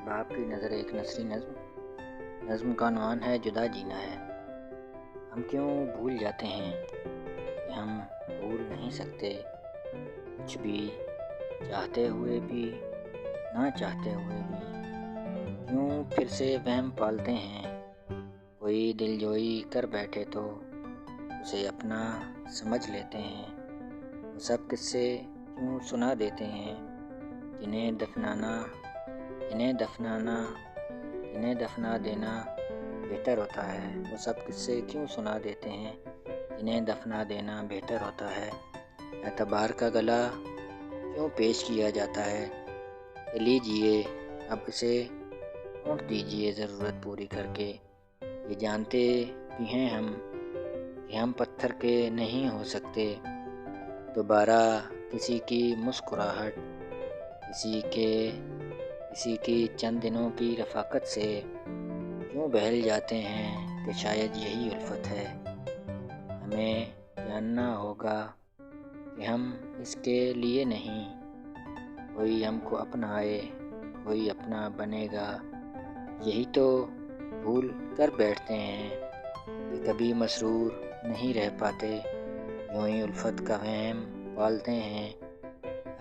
احباب کی نظر ایک نثری نظم کا عنوان ہے جدا جینا ہے۔ ہم کیوں بھول جاتے ہیں کہ ہم بھول نہیں سکتے، کچھ بھی چاہتے ہوئے بھی نہ چاہتے ہوئے بھی کیوں پھر سے وہم پالتے ہیں۔ کوئی دلجوئی کر بیٹھے تو اسے اپنا سمجھ لیتے ہیں۔ وہ سب قصے کیوں سنا دیتے ہیں جنہیں دفنا دینا بہتر ہوتا ہے۔ وہ سب قصے کیوں سنا دیتے ہیں جنہیں دفنا دینا بہتر ہوتا ہے۔ اعتبار کا گلا کیوں پیش کیا جاتا ہے کہ لیجئے اب اسے گھونٹ دیجئے ضرورت پوری کر کے۔ یہ جانتے بھی ہیں ہم کہ ہم پتھر کے نہیں ہو سکتے۔ دوبارہ کسی کی مسکراہٹ، کسی کی چند دنوں کی رفاقت سے کیوں بہل جاتے ہیں کہ شاید یہی الفت ہے۔ ہمیں جاننا ہوگا کہ ہم اس کے لیے نہیں، کوئی ہم کو اپنائے، کوئی اپنا بنے گا۔ یہی تو بھول کر بیٹھتے ہیں کہ کبھی مسرور نہیں رہ پاتے، یوں ہی الفت کا وہم پالتے ہیں۔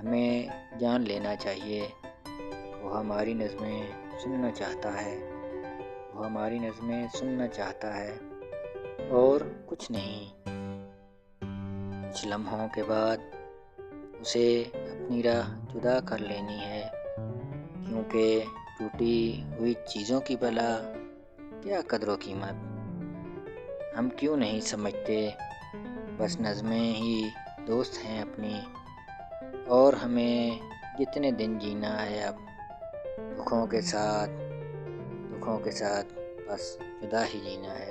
ہمیں جان لینا چاہیے، وہ ہماری نظمیں سننا چاہتا ہے اور کچھ نہیں۔ کچھ لمحوں کے بعد اسے اپنی راہ جدا کر لینی ہے، کیونکہ ٹوٹی ہوئی چیزوں کی بھلا کیا قدر و قیمت۔ ہم کیوں نہیں سمجھتے بس نظمیں ہی دوست ہیں اپنی، اور ہمیں جتنے دن جینا ہے اب دکھوں کے ساتھ بس جدا ہی جینا ہے۔